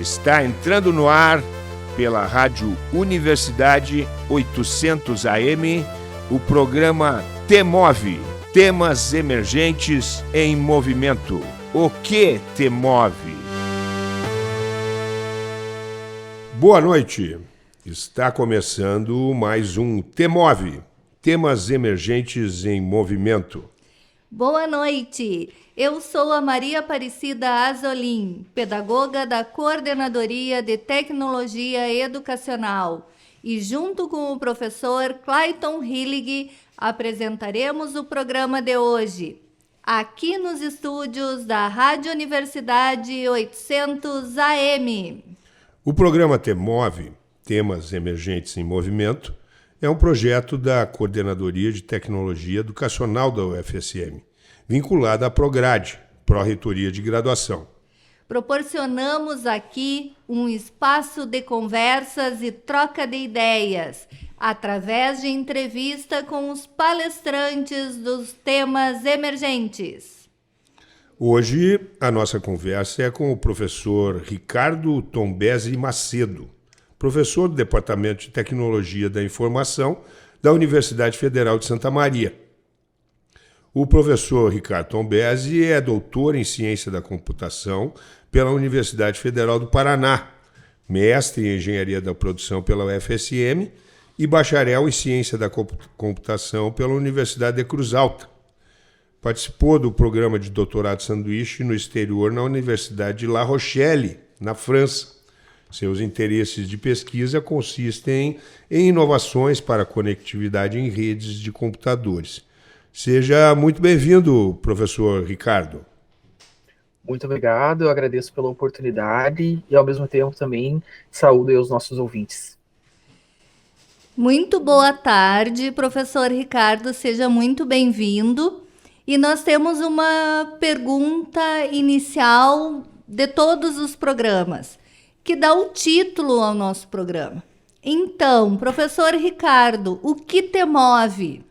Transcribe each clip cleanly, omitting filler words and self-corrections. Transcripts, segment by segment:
Está entrando no ar pela Rádio Universidade 800 AM o programa T-Move, Temas Emergentes em Movimento. O que te move? Boa noite. Está começando mais um T-Move, Temas Emergentes em Movimento. Boa noite. Eu sou a Maria Aparecida Azolim, pedagoga da Coordenadoria de Tecnologia Educacional, e junto com o professor Clayton Hillig apresentaremos o programa de hoje, aqui nos estúdios da Rádio Universidade 800 AM. O programa T-Move, Temas Emergentes em Movimento, é um projeto da Coordenadoria de Tecnologia Educacional da UFSM, vinculada à Prograde, Pró-Reitoria de Graduação. Proporcionamos aqui um espaço de conversas e troca de ideias, através de entrevista com os palestrantes dos temas emergentes. Hoje, a nossa conversa é com o professor Ricardo Tombesi Macedo, professor do Departamento de Tecnologia da Informação da Universidade Federal de Santa Maria. O professor Ricardo Tombesi é doutor em Ciência da Computação pela Universidade Federal do Paraná, mestre em Engenharia da Produção pela UFSM e bacharel em Ciência da Computação pela Universidade de Cruz Alta. Participou do programa de doutorado sanduíche no exterior na Universidade de La Rochelle, na França. Seus interesses de pesquisa consistem em inovações para conectividade em redes de computadores. Seja muito bem-vindo, professor Ricardo. Muito obrigado, eu agradeço pela oportunidade e, ao mesmo tempo, também saúdo os nossos ouvintes. Muito boa tarde, professor Ricardo, seja muito bem-vindo. E nós temos uma pergunta inicial de todos os programas, que dá o título ao nosso programa. Então, professor Ricardo, o que te move?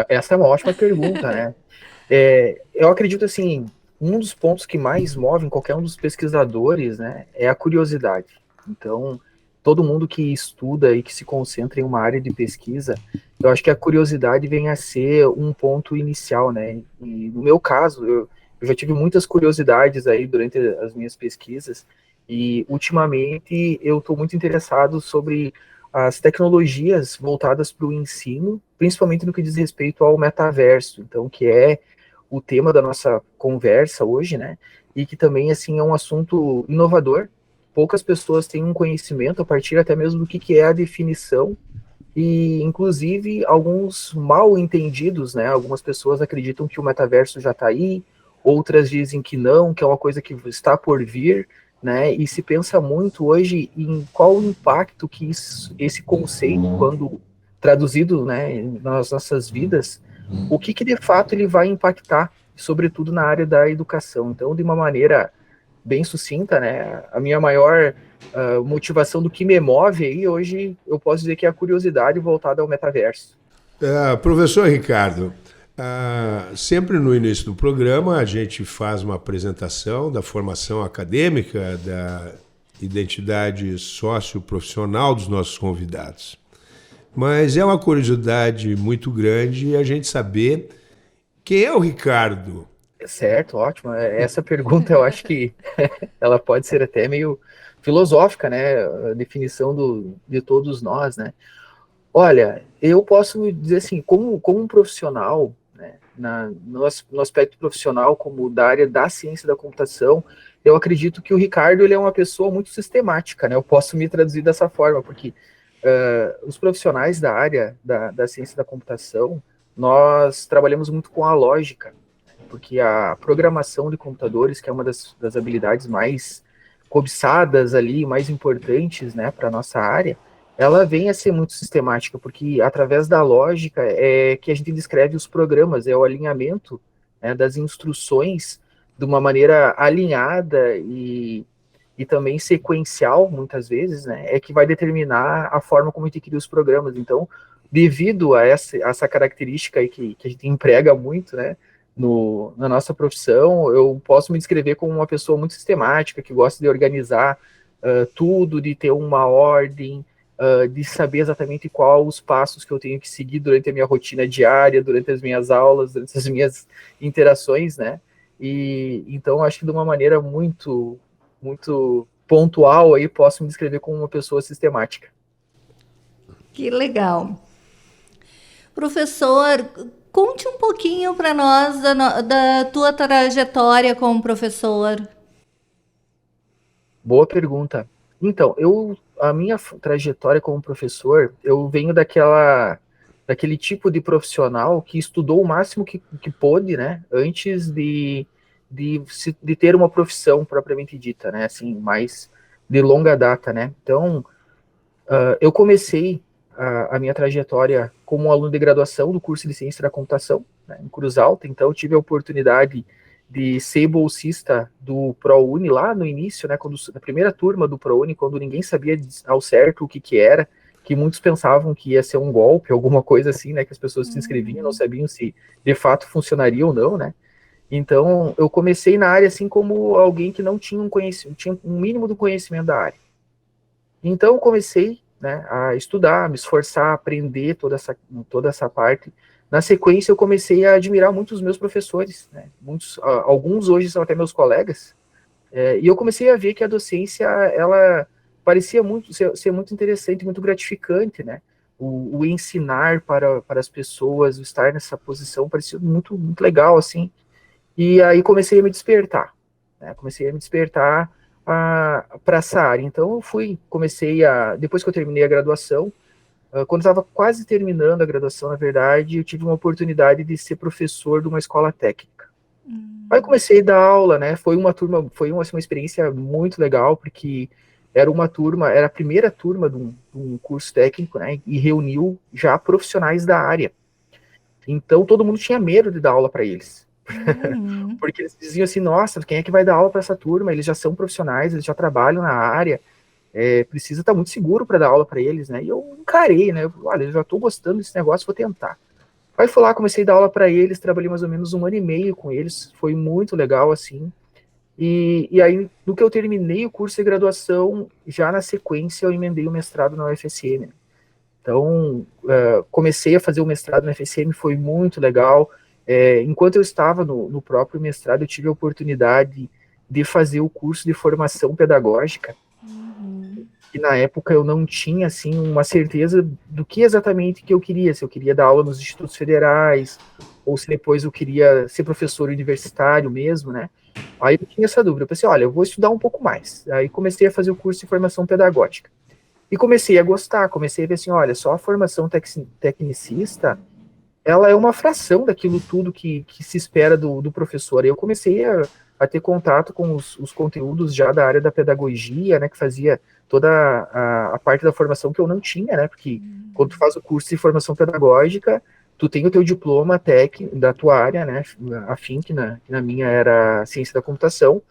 Essa é uma ótima pergunta, né? Eu acredito, assim, um dos pontos que mais movem qualquer um dos pesquisadores, né, é a curiosidade. Então, todo mundo que estuda e que se concentra em uma área de pesquisa, eu acho que a curiosidade vem a ser um ponto inicial, né? E no meu caso, eu já tive muitas curiosidades aí durante as minhas pesquisas, e ultimamente eu estou muito interessado sobre as tecnologias voltadas para o ensino, principalmente no que diz respeito ao metaverso, então, que é o tema da nossa conversa hoje, né? E que também, assim, é um assunto inovador. Poucas pessoas têm um conhecimento a partir até mesmo do que é a definição, e, inclusive, alguns mal entendidos, né? Algumas pessoas acreditam que o metaverso já está aí, outras dizem que não, que é uma coisa que está por vir, né? E se pensa muito hoje em qual o impacto que esse conceito, quando traduzido, né, nas nossas vidas, o que de fato ele vai impactar, sobretudo na área da educação. Então, de uma maneira bem sucinta, né, a minha maior motivação do que me move aí hoje, eu posso dizer que é a curiosidade voltada ao metaverso. Professor Ricardo, sempre no início do programa a gente faz uma apresentação da formação acadêmica, da identidade socioprofissional dos nossos convidados. Mas é uma curiosidade muito grande a gente saber quem é o Ricardo. Certo, ótimo. Essa pergunta eu acho que ela pode ser até meio filosófica, né? A definição de todos nós, né? Olha, eu posso dizer assim, como um profissional, né, no aspecto profissional, como da área da ciência da computação, eu acredito que o Ricardo ele é uma pessoa muito sistemática, né? Eu posso me traduzir dessa forma, porque os profissionais da área da ciência da computação, nós trabalhamos muito com a lógica, porque a programação de computadores, que é uma das habilidades mais cobiçadas ali, mais importantes, né, para a nossa área, ela vem a ser muito sistemática, porque através da lógica é que a gente descreve os programas, é o alinhamento, né, das instruções de uma maneira alinhada e também sequencial, muitas vezes, né, é que vai determinar a forma como a gente cria os programas. Então, devido a essa característica aí que a gente emprega muito, né, na nossa profissão, eu posso me descrever como uma pessoa muito sistemática, que gosta de organizar tudo, de ter uma ordem, de saber exatamente quais os passos que eu tenho que seguir durante a minha rotina diária, durante as minhas aulas, durante as minhas interações, né? E então acho que de uma maneira muito, muito pontual aí posso me descrever como uma pessoa sistemática. Que legal. Professor, conte um pouquinho para nós da tua trajetória como professor. Boa pergunta. Então, a minha trajetória como professor, eu venho daquele tipo de profissional que estudou o máximo que pôde, né, antes de ter uma profissão propriamente dita, né, assim, mais de longa data, né. Então, eu comecei a minha trajetória como um aluno de graduação do curso de Ciência da Computação, né, em Cruz Alta. Então, eu tive a oportunidade de ser bolsista do ProUni lá no início, né, na primeira turma do ProUni, quando ninguém sabia ao certo o que era, que muitos pensavam que ia ser um golpe, alguma coisa assim, né, que as pessoas se inscreviam, não sabiam se de fato funcionaria ou não, né. Então, eu comecei na área assim como alguém que não tinha tinha um mínimo do conhecimento da área. Então, eu comecei, né, a estudar, me esforçar, a aprender toda essa parte. Na sequência, eu comecei a admirar muito os meus professores, né, alguns hoje são até meus colegas, e eu comecei a ver que a docência, ela parecia ser muito interessante, muito gratificante, né, o ensinar para as pessoas, o estar nessa posição, parecia muito, muito legal, assim, e aí comecei a me despertar, né, para essa área. Então, depois que eu terminei a graduação, quando estava quase terminando a graduação, na verdade, eu tive uma oportunidade de ser professor de uma escola técnica. Aí eu comecei a dar aula, né? Foi uma experiência muito legal, porque era a primeira turma de um curso técnico, né? E reuniu já profissionais da área. Então todo mundo tinha medo de dar aula para eles. Porque eles diziam assim, nossa, quem é que vai dar aula para essa turma? Eles já são profissionais, eles já trabalham na área, precisa estar muito seguro para dar aula para eles, né? E eu encarei, né? Olha, eu já estou gostando desse negócio, vou tentar. Aí fui lá, comecei a dar aula para eles, trabalhei mais ou menos 1 ano e meio com eles, foi muito legal, assim. E aí, no que eu terminei o curso de graduação, já na sequência eu emendei o mestrado na UFSM. Então, comecei a fazer o mestrado na UFSM, foi muito legal. Enquanto eu estava no próprio mestrado, eu tive a oportunidade de fazer o curso de formação pedagógica, que na época eu não tinha, assim, uma certeza do que exatamente que eu queria, se eu queria dar aula nos institutos federais, ou se depois eu queria ser professor universitário mesmo, né? Aí eu tinha essa dúvida, eu pensei, olha, eu vou estudar um pouco mais. Aí comecei a fazer o curso de formação pedagógica. E comecei a gostar, comecei a ver assim, olha, só a formação tecnicista, ela é uma fração daquilo tudo que se espera do professor. Aí eu comecei a ter contato com os conteúdos já da área da pedagogia, né, que fazia toda a parte da formação que eu não tinha, né, porque quando tu faz o curso de formação pedagógica, tu tem o teu diploma técnico da tua área, né, afim, que na minha era ciência da computação,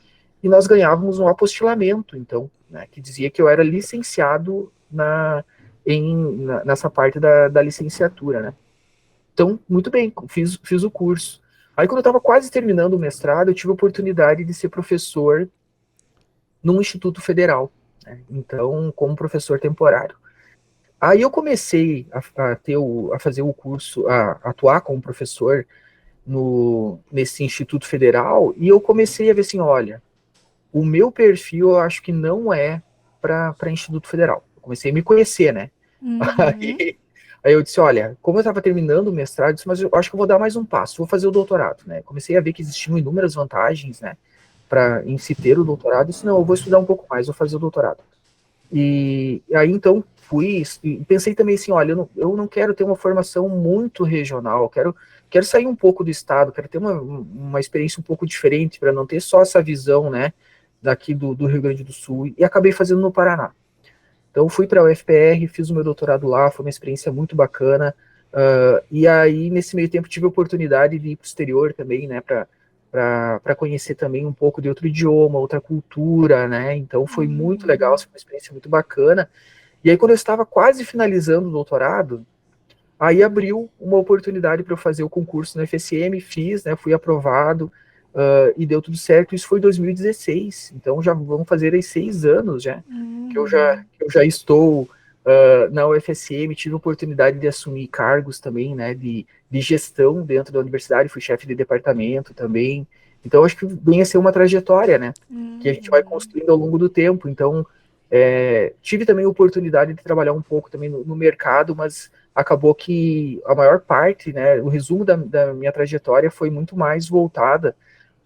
e nós ganhávamos um apostilamento, então, né, que dizia que eu era licenciado nessa parte da licenciatura, né. Então, muito bem, fiz o curso. Aí, quando eu estava quase terminando o mestrado, eu tive a oportunidade de ser professor num instituto federal, né? Então, como professor temporário. Aí eu comecei a fazer o curso, a atuar como professor nesse instituto federal, e eu comecei a ver assim, olha, o meu perfil eu acho que não é para instituto federal. Eu comecei a me conhecer, né? Aí eu disse, olha, como eu estava terminando o mestrado, eu disse, mas eu acho que eu vou dar mais um passo, vou fazer o doutorado, né? Comecei a ver que existiam inúmeras vantagens, né, em se ter o doutorado, e disse, não, eu vou estudar um pouco mais, vou fazer o doutorado. E aí, então, pensei também assim, olha, eu não quero ter uma formação muito regional, quero sair um pouco do estado, quero ter uma experiência um pouco diferente, para não ter só essa visão, né, daqui do Rio Grande do Sul, e acabei fazendo no Paraná. Então, fui para a UFPR, fiz o meu doutorado lá, foi uma experiência muito bacana, e aí, nesse meio tempo, tive a oportunidade de ir para o exterior também, né, para conhecer também um pouco de outro idioma, outra cultura, né, então foi muito legal, foi uma experiência muito bacana. E aí, quando eu estava quase finalizando o doutorado, Aí abriu uma oportunidade para eu fazer o concurso no FSM, fiz, né, fui aprovado, e deu tudo certo. Isso foi em 2016, então já vão fazer aí 6 anos já, que eu já estou na UFSM, tive a oportunidade de assumir cargos também, né, de gestão dentro da universidade, fui chefe de departamento também. Então, acho que vem a ser uma trajetória, né, que a gente vai construindo ao longo do tempo. Então, tive também a oportunidade de trabalhar um pouco também no mercado, mas acabou que a maior parte, né, o resumo da minha trajetória foi muito mais voltada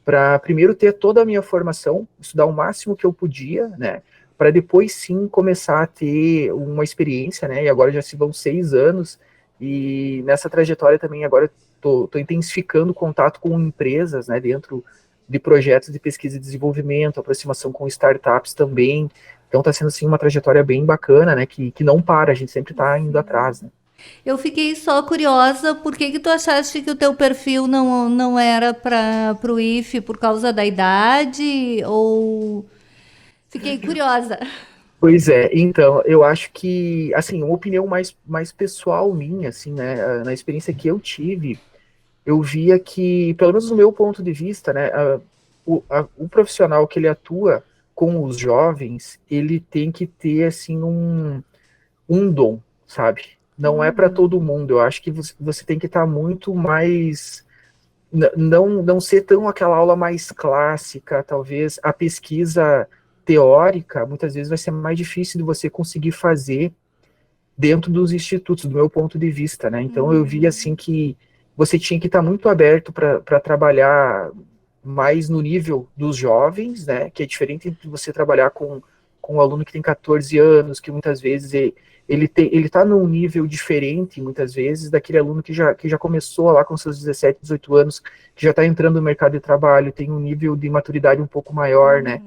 para primeiro ter toda a minha formação, estudar o máximo que eu podia, né, para depois sim começar a ter uma experiência, né, e agora já se vão 6 anos, e nessa trajetória também agora estou intensificando o contato com empresas, né, dentro de projetos de pesquisa e desenvolvimento, aproximação com startups também. Então está sendo assim uma trajetória bem bacana, né, que não para, a gente sempre está indo atrás, né. Eu fiquei só curiosa, por que que tu achaste que o teu perfil não era para o IFE por causa da idade? Ou fiquei curiosa. Pois é, então, eu acho que, assim, uma opinião mais pessoal minha, assim, né, na experiência que eu tive, eu via que, pelo menos no meu ponto de vista, né, o profissional que ele atua com os jovens, ele tem que ter, assim, um dom, sabe? Não é para todo mundo, eu acho que você tem que estar muito mais, não ser tão aquela aula mais clássica, talvez a pesquisa teórica, muitas vezes vai ser mais difícil de você conseguir fazer dentro dos institutos, do meu ponto de vista, né? Então eu vi assim que você tinha que estar muito aberto para trabalhar mais no nível dos jovens, né? Que é diferente de você trabalhar com um aluno que tem 14 anos, que muitas vezes ele está num nível diferente, muitas vezes, daquele aluno que já começou lá com seus 17, 18 anos, que já está entrando no mercado de trabalho, tem um nível de maturidade um pouco maior, né?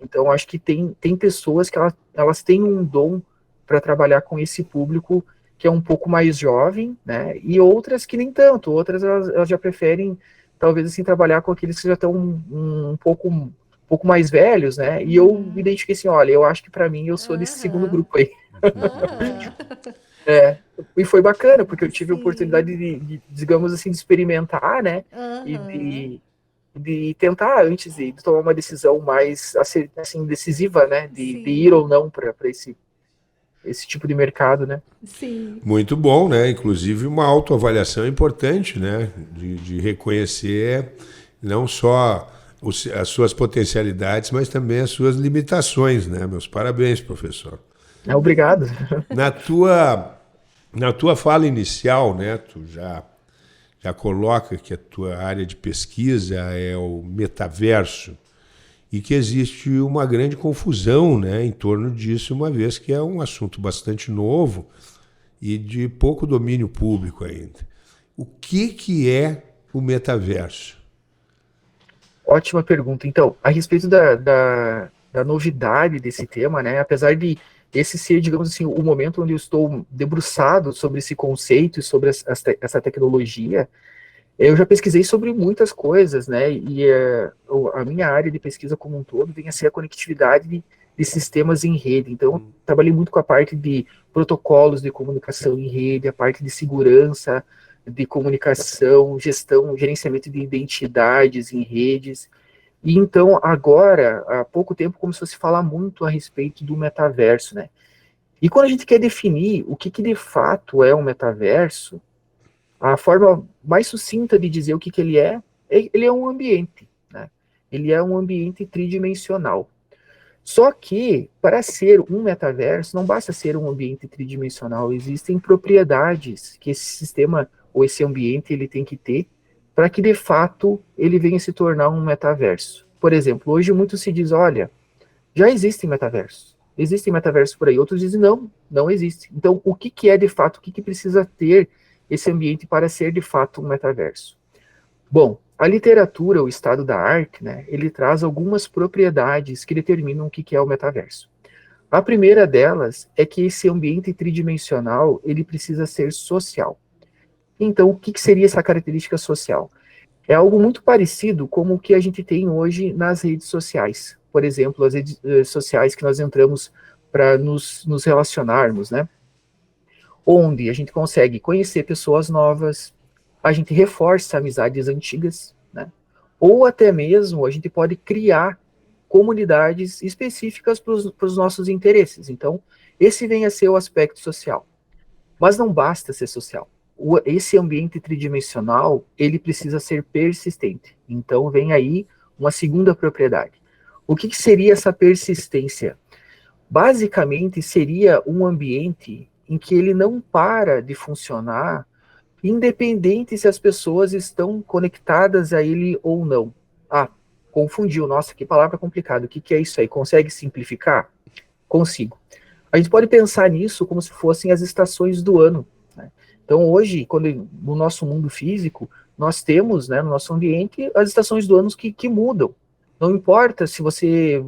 Então, acho que tem pessoas que elas têm um dom para trabalhar com esse público que é um pouco mais jovem, né? E outras que nem tanto, outras elas já preferem, talvez, assim, trabalhar com aqueles que já estão um pouco mais velhos, né? E eu me identifiquei assim, olha, eu acho que para mim eu sou desse segundo grupo aí. E foi bacana, porque eu tive a oportunidade digamos assim, de experimentar, né? E de tentar, antes de tomar uma decisão mais assim, decisiva, né? De ir ou não para esse tipo de mercado, né? Sim. Muito bom, né? Inclusive uma autoavaliação importante, né? De reconhecer não só as suas potencialidades, mas também as suas limitações, né? Meus parabéns, professor. Obrigado. Na tua fala inicial, né? Tu já coloca que a tua área de pesquisa é o metaverso e que existe uma grande confusão, né, em torno disso, uma vez que é um assunto bastante novo e de pouco domínio público ainda. O que é o metaverso? Ótima pergunta. Então, a respeito da novidade desse tema, né, apesar de esse ser, digamos assim, o momento onde eu estou debruçado sobre esse conceito e sobre essa tecnologia, eu já pesquisei sobre muitas coisas, né? E a minha área de pesquisa como um todo vem a ser a conectividade de sistemas em rede. Então, eu trabalhei muito com a parte de protocolos de comunicação em rede, a parte de segurança de comunicação, gestão, gerenciamento de identidades em redes. E então, agora, há pouco tempo, começou a se falar muito a respeito do metaverso, né? E quando a gente quer definir o que de fato é um metaverso, a forma mais sucinta de dizer o que ele é um ambiente, né? Ele é um ambiente tridimensional. Só que, para ser um metaverso, não basta ser um ambiente tridimensional, existem propriedades que esse sistema ou esse ambiente ele tem que ter para que, de fato, ele venha se tornar um metaverso. Por exemplo, hoje muito se diz, olha, já existem metaversos. Existem metaversos por aí. Outros dizem, não existe. Então, o que é, de fato, o que precisa ter esse ambiente para ser, de fato, um metaverso? Bom, a literatura, o estado da arte, né, ele traz algumas propriedades que determinam o que é o metaverso. A primeira delas é que esse ambiente tridimensional, ele precisa ser social. Então, o que seria essa característica social? É algo muito parecido com o que a gente tem hoje nas redes sociais. Por exemplo, as redes sociais que nós entramos para nos relacionarmos, né? onde a gente consegue conhecer pessoas novas, a gente reforça amizades antigas, né? Ou até mesmo a gente pode criar comunidades específicas para os nossos interesses. Então, esse vem a ser o aspecto social. Mas não basta ser social. Esse ambiente tridimensional, ele precisa ser persistente. Então, vem aí uma segunda propriedade. O que seria essa persistência? Basicamente, seria um ambiente em que ele não para de funcionar, independente se as pessoas estão conectadas a ele ou não. Ah, confundiu. Nossa, que palavra complicada. O que é isso aí? Consegue simplificar? Consigo. A gente pode pensar nisso como se fossem as estações do ano, né? Então, hoje, no nosso mundo físico, nós temos, né, no nosso ambiente, as estações do ano que mudam. Não importa se você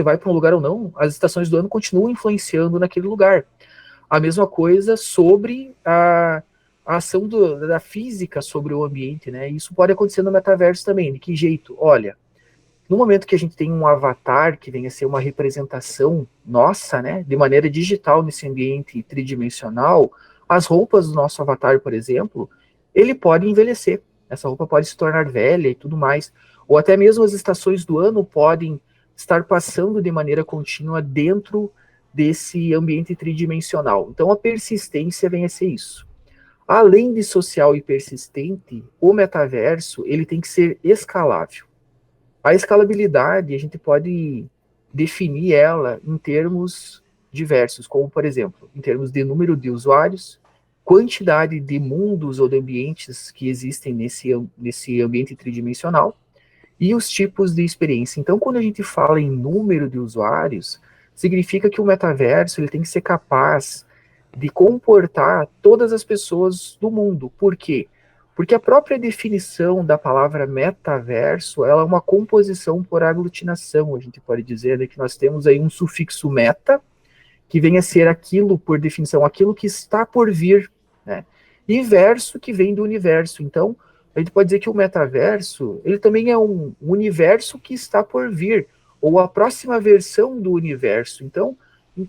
vai para um lugar ou não, as estações do ano continuam influenciando naquele lugar. A mesma coisa sobre a ação da física sobre o ambiente, né? Isso pode acontecer no metaverso também. De que jeito? Olha, no momento que a gente tem um avatar que venha a ser uma representação nossa, né, de maneira digital nesse ambiente tridimensional, as roupas do nosso avatar, por exemplo, ele pode envelhecer. Essa roupa pode se tornar velha e tudo mais. Ou até mesmo as estações do ano podem estar passando de maneira contínua dentro desse ambiente tridimensional. Então a persistência vem a ser isso. Além de social e persistente, o metaverso ele tem que ser escalável. A escalabilidade, a gente pode definir ela em termos diversos, como, por exemplo, em termos de número de usuários, quantidade de mundos ou de ambientes que existem nesse ambiente tridimensional, e os tipos de experiência. Então, quando a gente fala em número de usuários, significa que o metaverso ele tem que ser capaz de comportar todas as pessoas do mundo. Por quê? Porque a própria definição da palavra metaverso, ela é uma composição por aglutinação, a gente pode dizer, né, que nós temos aí um sufixo meta, que vem a ser aquilo, por definição, aquilo que está por vir, né, e verso, que vem do universo. Então, a gente pode dizer que o metaverso, ele também é um universo que está por vir, ou a próxima versão do universo. Então,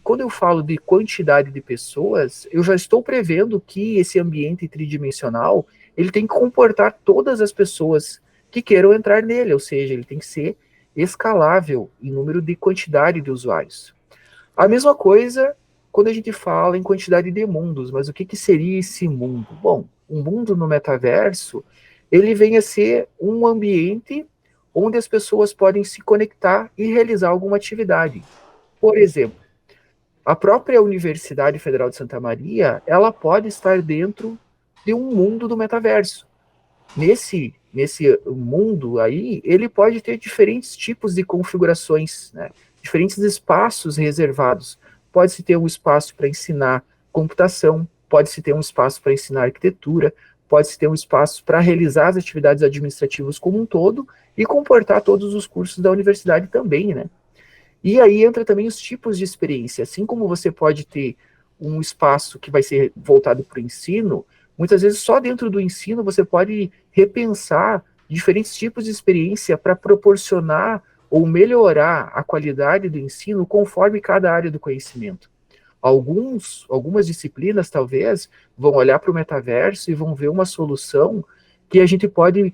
quando eu falo de quantidade de pessoas, eu já estou prevendo que esse ambiente tridimensional ele tem que comportar todas as pessoas que queiram entrar nele, ou seja, ele tem que ser escalável em número de quantidade de usuários. A mesma coisa quando a gente fala em quantidade de mundos, mas o que seria esse mundo? Bom, um mundo no metaverso, ele vem a ser um ambiente onde as pessoas podem se conectar e realizar alguma atividade. Por exemplo, a própria Universidade Federal de Santa Maria, ela pode estar dentro de um mundo do metaverso. Nesse mundo aí, ele pode ter diferentes tipos de configurações, né? Diferentes espaços reservados. Pode-se ter um espaço para ensinar computação, pode-se ter um espaço para ensinar arquitetura, pode-se ter um espaço para realizar as atividades administrativas como um todo e comportar todos os cursos da universidade também, né? E aí entra também os tipos de experiência. Assim como você pode ter um espaço que vai ser voltado para o ensino, muitas vezes só dentro do ensino você pode repensar diferentes tipos de experiência para proporcionar ou melhorar a qualidade do ensino conforme cada área do conhecimento. Algumas disciplinas, talvez, vão olhar para o metaverso e vão ver uma solução que a gente pode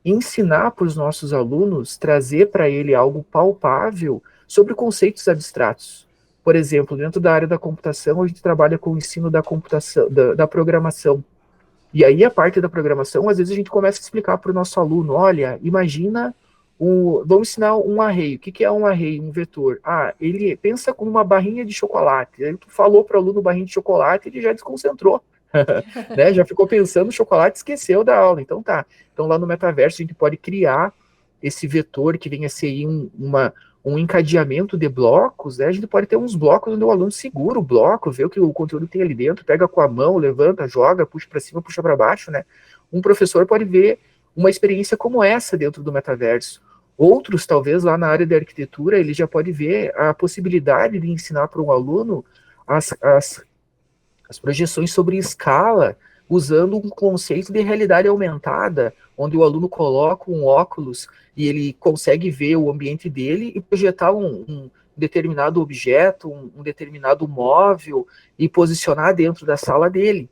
ensinar para os nossos alunos, trazer para ele algo palpável sobre conceitos abstratos. Por exemplo, dentro da área da computação, a gente trabalha com o ensino da computação, da programação. E aí, a parte da programação, às vezes a gente começa a explicar para o nosso aluno, olha, imagina, vamos ensinar um array. O que é um array, um vetor? Ah, ele pensa como uma barrinha de chocolate. Aí tu falou para o aluno barrinha de chocolate, ele já desconcentrou. Né, já ficou pensando no chocolate e esqueceu da aula. Então tá. Então lá no metaverso a gente pode criar esse vetor que venha a ser um encadeamento de blocos, né? A gente pode ter uns blocos onde o aluno segura o bloco, vê o que o conteúdo tem ali dentro, pega com a mão, levanta, joga, puxa para cima, puxa para baixo, né? Um professor pode ver uma experiência como essa dentro do metaverso. Outros, talvez, lá na área de arquitetura, ele já pode ver a possibilidade de ensinar para um aluno as projeções sobre escala, usando um conceito de realidade aumentada, onde o aluno coloca um óculos e ele consegue ver o ambiente dele e projetar determinado objeto, um determinado móvel e posicionar dentro da sala dele.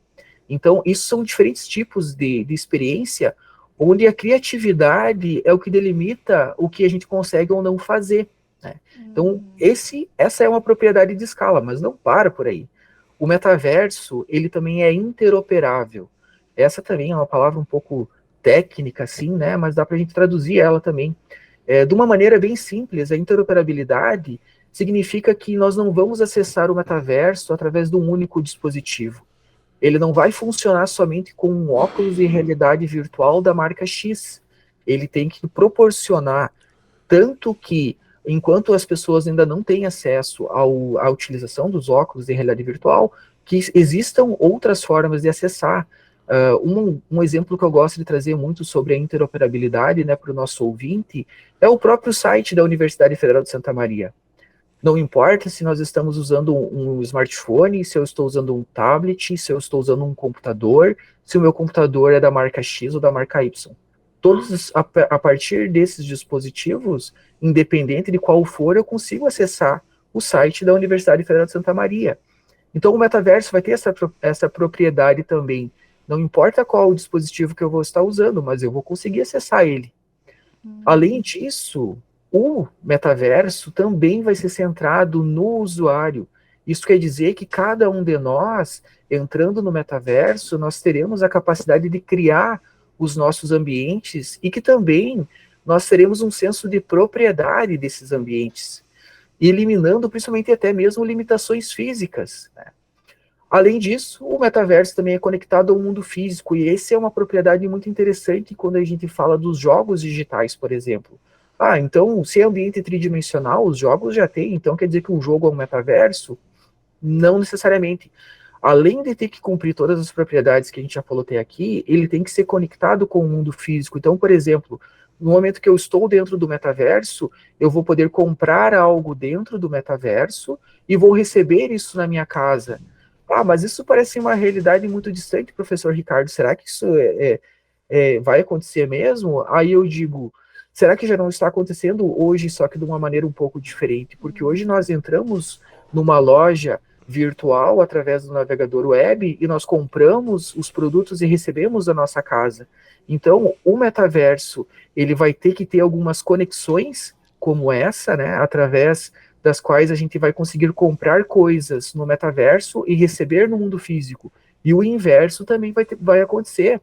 Então, isso são diferentes tipos de experiência onde a criatividade é o que delimita o que a gente consegue ou não fazer, né? Então, essa é uma propriedade de escala, mas não para por aí. O metaverso, ele também é interoperável. Essa também é uma palavra um pouco técnica, assim, né? Mas dá para a gente traduzir ela também. De uma maneira bem simples, a interoperabilidade significa que nós não vamos acessar o metaverso através de um único dispositivo. Ele não vai funcionar somente com um óculos de realidade virtual da marca X. Ele tem que proporcionar tanto que, enquanto as pessoas ainda não têm acesso à utilização dos óculos de realidade virtual, que existam outras formas de acessar. Um exemplo que eu gosto de trazer muito sobre a interoperabilidade, né, para o nosso ouvinte, é o próprio site da Universidade Federal de Santa Maria. Não importa se nós estamos usando um smartphone, se eu estou usando um tablet, se eu estou usando um computador, se o meu computador é da marca X ou da marca Y. Todos, a partir desses dispositivos, independente de qual for, eu consigo acessar o site da Universidade Federal de Santa Maria. Então, o metaverso vai ter essa propriedade também. Não importa qual o dispositivo que eu vou estar usando, mas eu vou conseguir acessar ele. Além disso, o metaverso também vai ser centrado no usuário. Isso quer dizer que cada um de nós, entrando no metaverso, nós teremos a capacidade de criar os nossos ambientes e que também nós teremos um senso de propriedade desses ambientes, eliminando principalmente até mesmo limitações físicas, né? Além disso, o metaverso também é conectado ao mundo físico, e essa é uma propriedade muito interessante quando a gente fala dos jogos digitais, por exemplo. Então, se é ambiente tridimensional, os jogos já têm, então quer dizer que um jogo é um metaverso? Não necessariamente. Além de ter que cumprir todas as propriedades que a gente já falou até aqui, ele tem que ser conectado com o mundo físico. Então, por exemplo, no momento que eu estou dentro do metaverso, eu vou poder comprar algo dentro do metaverso e vou receber isso na minha casa. Mas isso parece uma realidade muito distante, professor Ricardo. Será que isso vai acontecer mesmo? Aí eu digo, será que já não está acontecendo hoje, só que de uma maneira um pouco diferente? Porque hoje nós entramos numa loja virtual através do navegador web e nós compramos os produtos e recebemos a nossa casa. Então, o metaverso, ele vai ter que ter algumas conexões como essa, né, através das quais a gente vai conseguir comprar coisas no metaverso e receber no mundo físico. E o inverso também vai acontecer.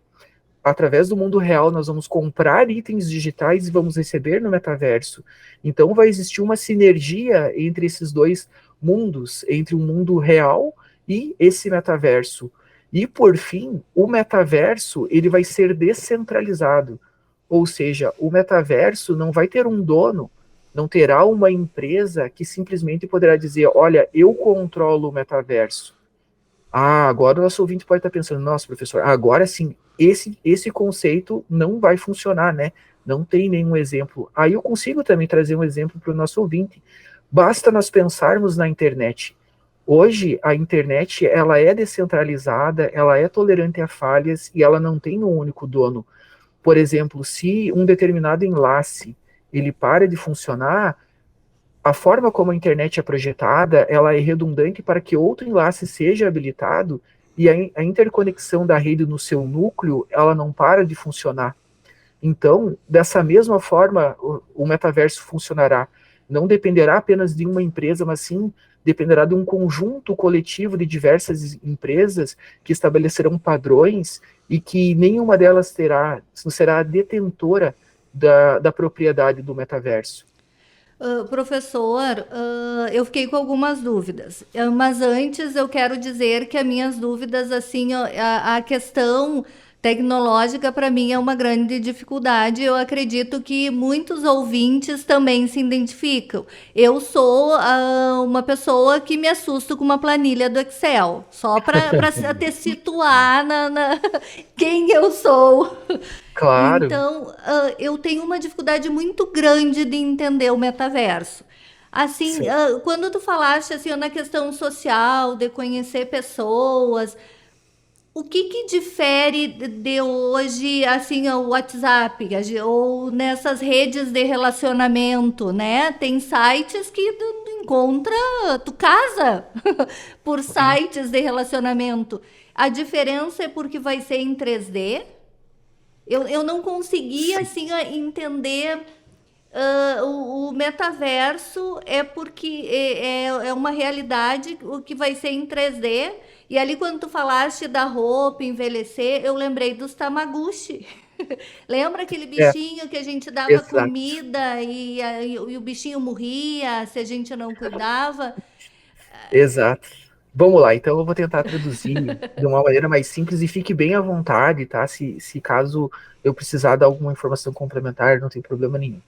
Através do mundo real, nós vamos comprar itens digitais e vamos receber no metaverso. Então, vai existir uma sinergia entre esses dois mundos, entre o mundo real e esse metaverso. E, por fim, o metaverso, ele vai ser descentralizado. Ou seja, o metaverso não vai ter um dono, não terá uma empresa que simplesmente poderá dizer, olha, eu controlo o metaverso. Agora o nosso ouvinte pode estar pensando, nossa, professor, agora sim, esse conceito não vai funcionar, né? Não tem nenhum exemplo. Aí eu consigo também trazer um exemplo para o nosso ouvinte. Basta nós pensarmos na internet. Hoje, a internet, ela é descentralizada, ela é tolerante a falhas e ela não tem um único dono. Por exemplo, se um determinado enlace ele para de funcionar, a forma como a internet é projetada, ela é redundante para que outro enlace seja habilitado e a interconexão da rede no seu núcleo, ela não para de funcionar. Então, dessa mesma forma, o metaverso funcionará. Não dependerá apenas de uma empresa, mas sim dependerá de um conjunto coletivo de diversas empresas que estabelecerão padrões e que nenhuma delas será detentora da propriedade do metaverso. Professor, eu fiquei com algumas dúvidas, mas antes eu quero dizer que as minhas dúvidas, assim, a questão tecnológica para mim é uma grande dificuldade. Eu acredito que muitos ouvintes também se identificam. Eu sou uma pessoa que me assusto com uma planilha do Excel, só para te situar quem eu sou. Claro. Então, eu tenho uma dificuldade muito grande de entender o metaverso. Assim, quando tu falaste assim, na questão social, de conhecer pessoas, o que difere de hoje, assim, o WhatsApp, ou nessas redes de relacionamento, né? Tem sites que tu casa por sites de relacionamento. A diferença é porque vai ser em 3D. Eu não conseguia assim entender. O metaverso é porque é uma realidade o que vai ser em 3D. E ali quando tu falaste da roupa envelhecer, eu lembrei dos Tamaguchi. Lembra aquele bichinho que a gente dava Exato. comida e o bichinho morria se a gente não cuidava? Exato. Vamos lá, então eu vou tentar traduzir de uma maneira mais simples e fique bem à vontade, tá? Se caso eu precisar dar alguma informação complementar, não tem problema nenhum.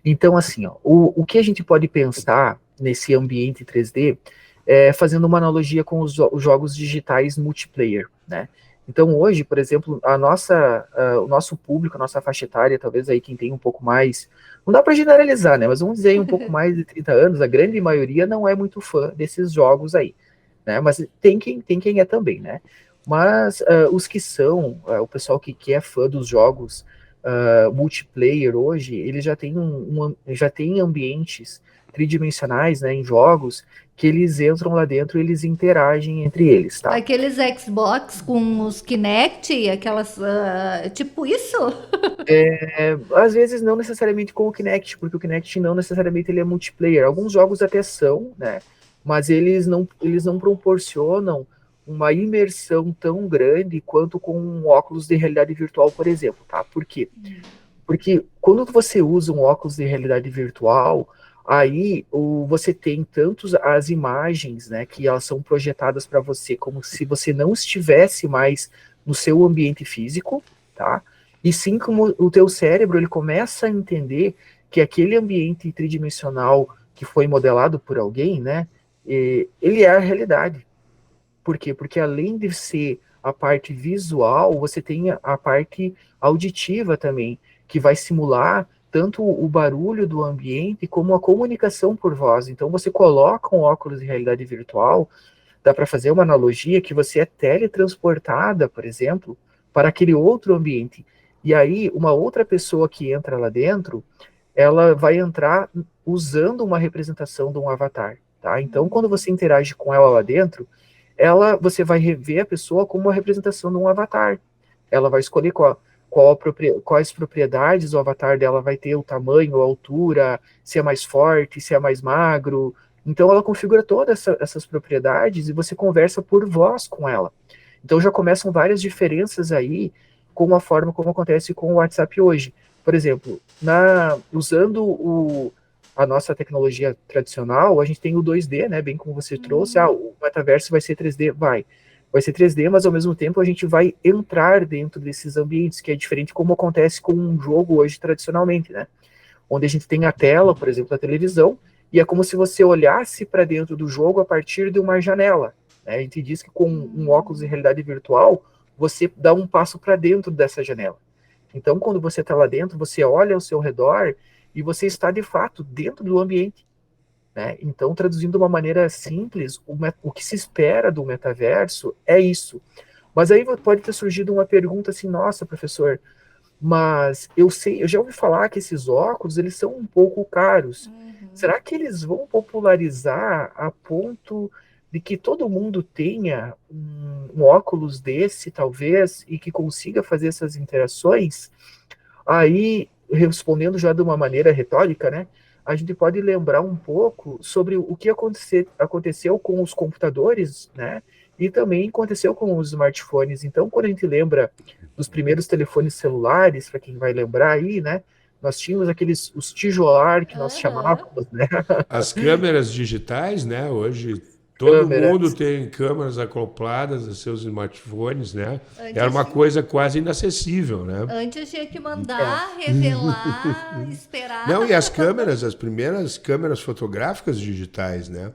Então, assim, ó, o que a gente pode pensar nesse ambiente 3D é fazendo uma analogia com os jogos digitais multiplayer, né? Então, hoje, por exemplo, o nosso público, a nossa faixa etária, talvez aí quem tem um pouco mais, não dá para generalizar, né? Mas vamos dizer aí um pouco mais de 30 anos, a grande maioria não é muito fã desses jogos aí, né? Mas tem quem é também, né? Mas os que são, o pessoal que é fã dos jogos multiplayer hoje, ele já tem já tem ambientes tridimensionais, né, em jogos, que eles entram lá dentro e eles interagem entre eles, tá? Aqueles Xbox com os Kinect, aquelas. Tipo isso? Às vezes não necessariamente com o Kinect, porque o Kinect não necessariamente ele é multiplayer. Alguns jogos até são, né? Mas eles não proporcionam uma imersão tão grande quanto com um óculos de realidade virtual, por exemplo, tá? Por quê? Porque quando você usa um óculos de realidade virtual, aí você tem tantos as imagens, né, que elas são projetadas para você como se você não estivesse mais no seu ambiente físico, tá? E sim como o teu cérebro ele começa a entender que aquele ambiente tridimensional que foi modelado por alguém, né, ele é a realidade. Por quê? Porque além de ser a parte visual, você tem a parte auditiva também, que vai simular tanto o barulho do ambiente como a comunicação por voz. Então você coloca um óculos de realidade virtual, dá para fazer uma analogia que você é teletransportada, por exemplo, para aquele outro ambiente. E aí uma outra pessoa que entra lá dentro, ela vai entrar usando uma representação de um avatar, tá? Então quando você interage com ela lá dentro, você vai rever a pessoa como uma representação de um avatar. Ela vai escolher quais propriedades o avatar dela vai ter, o tamanho, a altura, se é mais forte, se é mais magro. Então ela configura todas essas propriedades e você conversa por voz com ela. Então já começam várias diferenças aí com a forma como acontece com o WhatsApp hoje. Por exemplo, usando a nossa tecnologia tradicional, a gente tem o 2D, né, bem como você trouxe, o metaverso vai ser 3D, vai ser 3D, mas ao mesmo tempo a gente vai entrar dentro desses ambientes, que é diferente como acontece com um jogo hoje tradicionalmente, né, onde a gente tem a tela, por exemplo, da televisão, e é como se você olhasse para dentro do jogo a partir de uma janela, né? A gente diz que com um óculos de realidade virtual, você dá um passo para dentro dessa janela. Então, quando você está lá dentro, você olha ao seu redor e você está, de fato, dentro do ambiente, né? Então, traduzindo de uma maneira simples, o que se espera do metaverso é isso. Mas aí pode ter surgido uma pergunta assim, nossa, professor, mas eu já ouvi falar que esses óculos, eles são um pouco caros. Será que eles vão popularizar a ponto de que todo mundo tenha um óculos desse, talvez, e que consiga fazer essas interações? Aí, respondendo já de uma maneira retórica, né, a gente pode lembrar um pouco sobre o que aconteceu com os computadores, né, e também aconteceu com os smartphones. Então, quando a gente lembra dos primeiros telefones celulares, para quem vai lembrar aí, né, nós tínhamos os tijolar que nós chamávamos, né? As câmeras digitais, né, hoje todo mundo tem câmeras acopladas a seus smartphones, né? Era uma coisa quase inacessível, né? Antes tinha que mandar, revelar, esperar. Não, e as primeiras câmeras fotográficas digitais, né?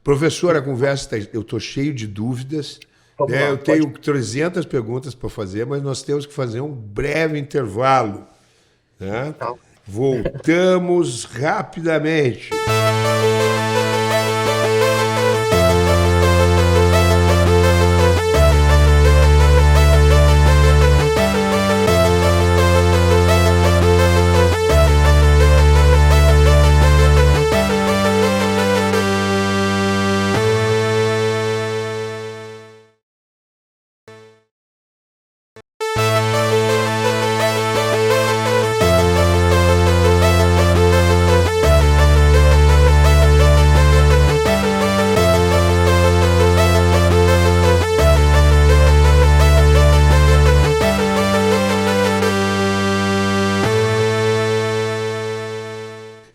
Professor, a conversa eu estou cheio de dúvidas. Eu tenho 300 perguntas para fazer, mas nós temos que fazer um breve intervalo, né? Voltamos rapidamente.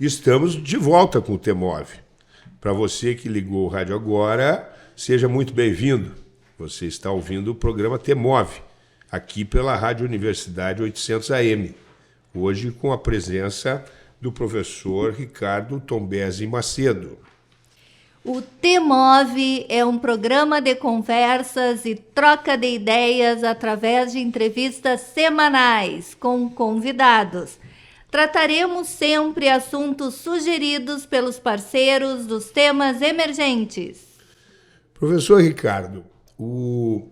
Estamos de volta com o TMOV. Para você que ligou o rádio agora, seja muito bem-vindo. Você está ouvindo o programa TMOV, aqui pela Rádio Universidade 800 AM. Hoje com a presença do professor Ricardo Tombesi Macedo. O TMOV é um programa de conversas e troca de ideias através de entrevistas semanais com convidados. Trataremos sempre assuntos sugeridos pelos parceiros dos temas emergentes. Professor Ricardo, o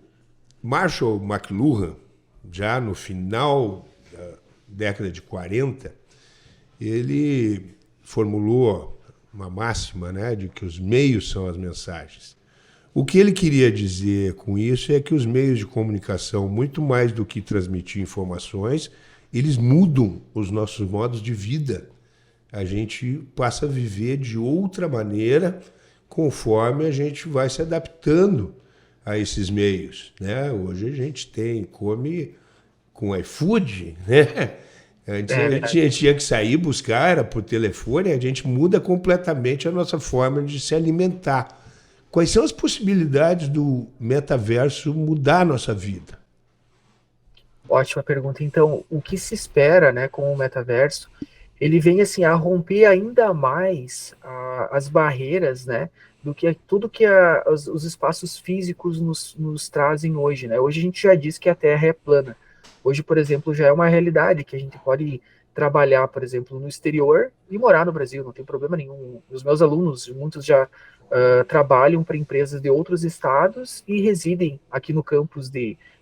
Marshall McLuhan, já no final da década de 40, ele formulou uma máxima, né, de que os meios são as mensagens. O que ele queria dizer com isso é que os meios de comunicação, muito mais do que transmitir informações, eles mudam os nossos modos de vida. A gente passa a viver de outra maneira conforme a gente vai se adaptando a esses meios, né? Hoje a gente come com iFood, né? Antes a gente tinha que sair buscar, era por telefone, a gente muda completamente a nossa forma de se alimentar. Quais são as possibilidades do metaverso mudar a nossa vida? Ótima pergunta. Então, o que se espera, né, com o metaverso, ele vem assim a romper ainda mais as barreiras, né, do que tudo que os espaços físicos nos trazem hoje, né? Hoje a gente já diz que a Terra é plana. Hoje, por exemplo, já é uma realidade que a gente pode trabalhar, por exemplo, no exterior e morar no Brasil, não tem problema nenhum. Os meus alunos, muitos já trabalham para empresas de outros estados e residem aqui no campus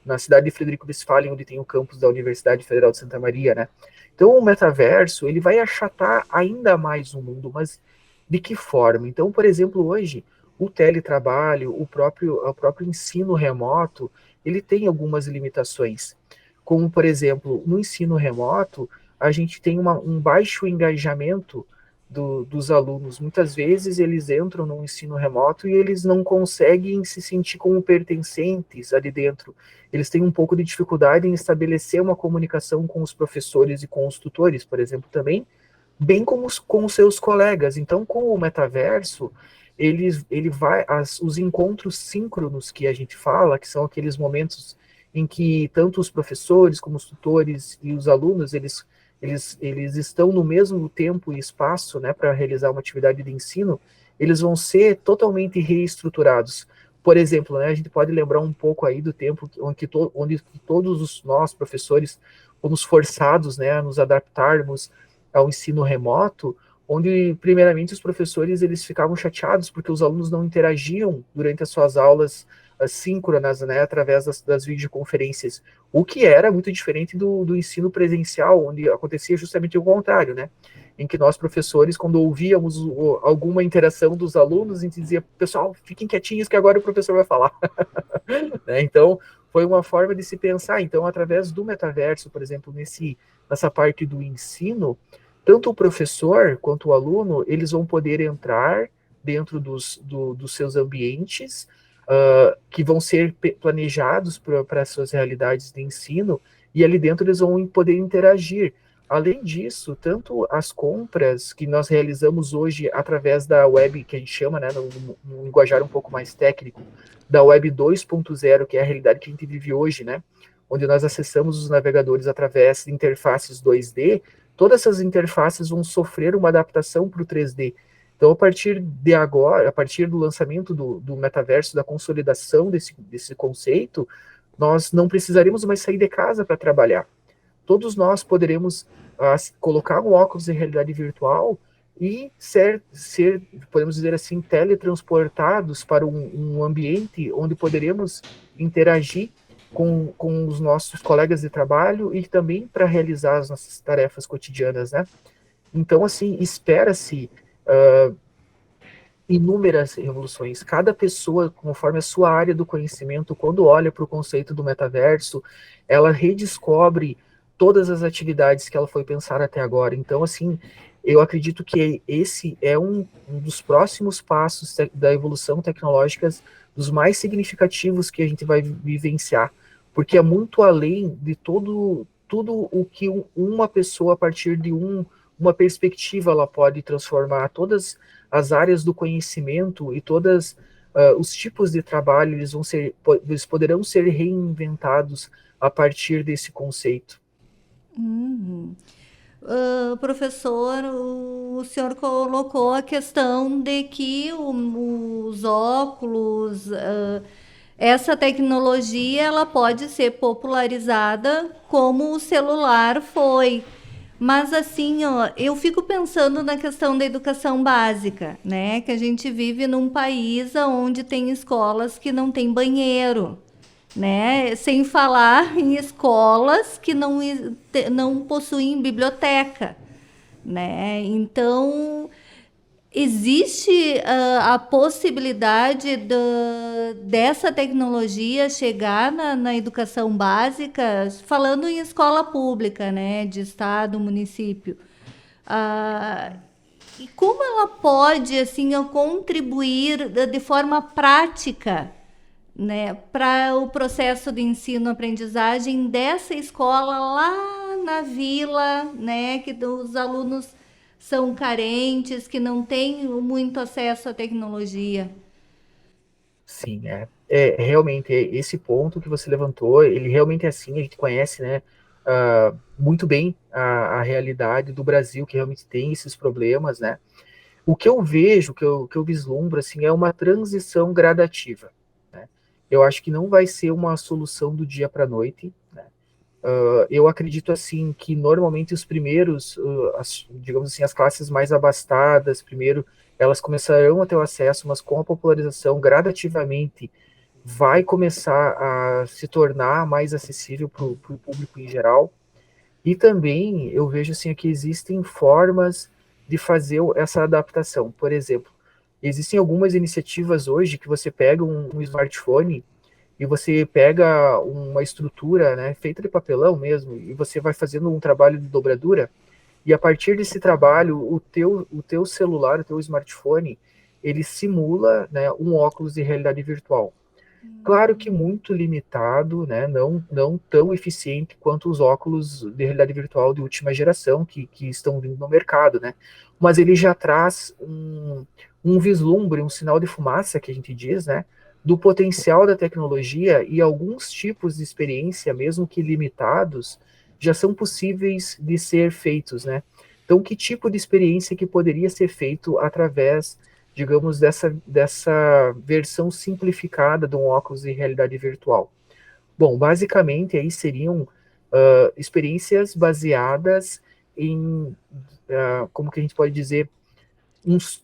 na cidade de Frederico Westphalen, onde tem o campus da Universidade Federal de Santa Maria, né? Então, o metaverso, ele vai achatar ainda mais o mundo, mas de que forma? Então, por exemplo, hoje, o teletrabalho, o próprio ensino remoto, ele tem algumas limitações. Como, por exemplo, no ensino remoto, a gente tem um baixo engajamento dos alunos. Muitas vezes eles entram no ensino remoto e eles não conseguem se sentir como pertencentes ali dentro. Eles têm um pouco de dificuldade em estabelecer uma comunicação com os professores e com os tutores, por exemplo, também, bem como com os seus colegas. Então, com o metaverso, os encontros síncronos que a gente fala, que são aqueles momentos em que tanto os professores como os tutores e os alunos, eles estão no mesmo tempo e espaço, né, para realizar uma atividade de ensino, eles vão ser totalmente reestruturados. Por exemplo, né, a gente pode lembrar um pouco aí do tempo onde todos nós, professores, fomos forçados, né, a nos adaptarmos ao ensino remoto, onde, primeiramente, os professores eles ficavam chateados porque os alunos não interagiam durante as suas aulas síncronas, né, através das videoconferências, o que era muito diferente do ensino presencial, onde acontecia justamente o contrário, né, em que nós, professores, quando ouvíamos alguma interação dos alunos, a gente dizia, pessoal, fiquem quietinhos que agora o professor vai falar. Né? Então, foi uma forma de se pensar. Então, através do metaverso, por exemplo, nessa parte do ensino, tanto o professor quanto o aluno, eles vão poder entrar dentro dos seus ambientes, que vão ser planejados para as suas realidades de ensino, e ali dentro eles vão poder interagir. Além disso, tanto as compras que nós realizamos hoje através da web, que a gente chama, né, no linguajar um pouco mais técnico, da web 2.0, que é a realidade que a gente vive hoje, né, onde nós acessamos os navegadores através de interfaces 2D, todas essas interfaces vão sofrer uma adaptação para o 3D. Então, a partir de agora, a partir do lançamento do metaverso, da consolidação desse conceito, nós não precisaremos mais sair de casa para trabalhar. Todos nós poderemos colocar um óculos de realidade virtual e ser, podemos dizer assim, teletransportados para um ambiente onde poderemos interagir com os nossos colegas de trabalho e também para realizar as nossas tarefas cotidianas, né? Então, assim, espera-se inúmeras revoluções. Cada pessoa, conforme a sua área do conhecimento, quando olha para o conceito do metaverso, ela redescobre todas as atividades que ela foi pensar até agora. Então, assim, eu acredito que esse é um dos próximos passos da evolução tecnológica, dos mais significativos que a gente vai vivenciar, porque é muito além de tudo o que uma pessoa, a partir de um uma perspectiva ela pode transformar todas as áreas do conhecimento e todas os tipos de trabalho, eles poderão ser reinventados a partir desse conceito. Uhum. Professor, o senhor colocou a questão de que os óculos, essa tecnologia, ela pode ser popularizada como o celular foi. Mas assim, ó, eu fico pensando na questão da educação básica, né? Que a gente vive num país onde tem escolas que não tem banheiro, né? Sem falar em escolas que não possuem biblioteca, né? Então, existe a possibilidade dessa tecnologia chegar na educação básica, falando em escola pública, né? De estado, município. Ah, e como ela pode, assim, contribuir de forma prática, né, para o processo de ensino-aprendizagem dessa escola lá na vila, né, que os alunos são carentes, que não têm muito acesso à tecnologia. Sim, realmente esse ponto que você levantou, ele realmente é assim, a gente conhece, né, muito bem a realidade do Brasil, que realmente tem esses problemas, né. O que eu vejo, que eu vislumbro, assim, é uma transição gradativa, né. Eu acho que não vai ser uma solução do dia para a noite, né. Eu acredito, assim, que normalmente os primeiros, digamos assim, as classes mais abastadas, primeiro, elas começarão a ter o acesso, mas com a popularização, gradativamente, vai começar a se tornar mais acessível para o público em geral. E também eu vejo assim que existem formas de fazer essa adaptação. Por exemplo, existem algumas iniciativas hoje que você pega um smartphone e você pega uma estrutura, né, feita de papelão mesmo, e você vai fazendo um trabalho de dobradura, e a partir desse trabalho, o teu celular, o teu smartphone, ele simula, né, um óculos de realidade virtual. Claro que muito limitado, né, não tão eficiente quanto os óculos de realidade virtual de última geração que estão vindo no mercado, né, mas ele já traz um vislumbre, um sinal de fumaça, que a gente diz, né, do potencial da tecnologia, e alguns tipos de experiência, mesmo que limitados, já são possíveis de ser feitos, né. Então, que tipo de experiência que poderia ser feito através, digamos, dessa versão simplificada de um óculos de realidade virtual? Bom, basicamente aí seriam experiências baseadas em, como que a gente pode dizer, uns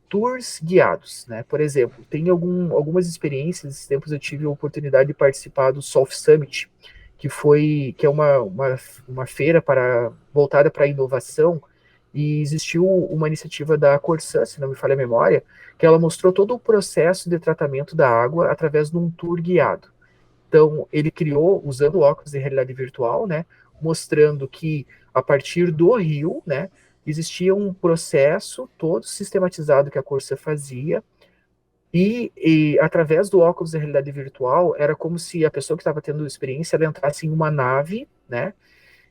tours guiados, né? Por exemplo, tem algumas experiências, esses tempos eu tive a oportunidade de participar do Soft Summit, que é uma feira voltada para a inovação, e existiu uma iniciativa da Corsã, se não me falha a memória, que ela mostrou todo o processo de tratamento da água através de um tour guiado. Então, ele criou, usando óculos de realidade virtual, né, mostrando que a partir do rio, né, existia um processo todo sistematizado que a Corsa fazia, e através do óculos de realidade virtual, era como se a pessoa que estava tendo experiência, ela entrasse em uma nave, né,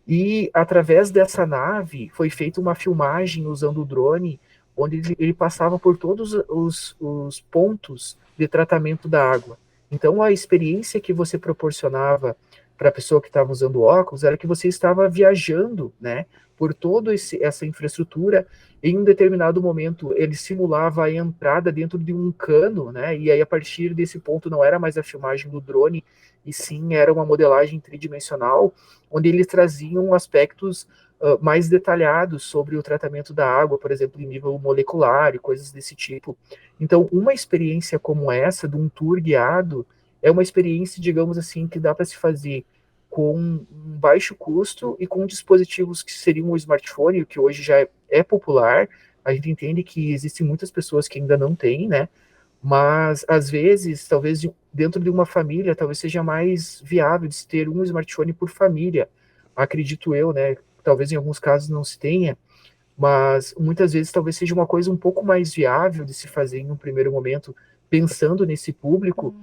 e através dessa nave foi feita uma filmagem usando o drone, onde ele passava por todos os pontos de tratamento da água. Então, a experiência que você proporcionava para a pessoa que estava usando óculos era que você estava viajando, né, por toda essa infraestrutura. Em um determinado momento, ele simulava a entrada dentro de um cano, né, e aí a partir desse ponto não era mais a filmagem do drone, e sim era uma modelagem tridimensional, onde eles traziam aspectos mais detalhados sobre o tratamento da água, por exemplo, em nível molecular e coisas desse tipo. Então, uma experiência como essa, de um tour guiado, é uma experiência, digamos assim, que dá para se fazer com um baixo custo e com dispositivos que seriam o smartphone, o que hoje já é popular. A gente entende que existem muitas pessoas que ainda não têm, né? Mas, às vezes, talvez dentro de uma família, talvez seja mais viável de se ter um smartphone por família, acredito eu, né? Talvez em alguns casos não se tenha, mas muitas vezes talvez seja uma coisa um pouco mais viável de se fazer em um primeiro momento, pensando nesse público,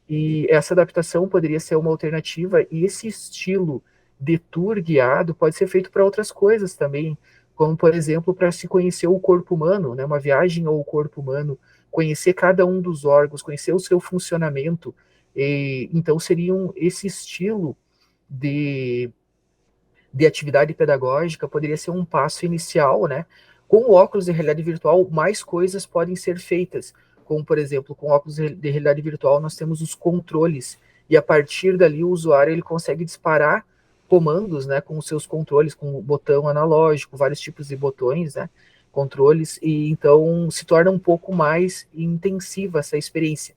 e essa adaptação poderia ser uma alternativa, e esse estilo de tour guiado pode ser feito para outras coisas também, como, por exemplo, para se conhecer o corpo humano, né, uma viagem ao corpo humano, conhecer cada um dos órgãos, conhecer o seu funcionamento. Então, esse estilo de atividade pedagógica poderia ser um passo inicial, né? Com o óculos de realidade virtual, mais coisas podem ser feitas, como, por exemplo, com óculos de realidade virtual, nós temos os controles, e a partir dali o usuário ele consegue disparar comandos, né, com os seus controles, com o botão analógico, vários tipos de botões, né, controles, e então se torna um pouco mais intensiva essa experiência.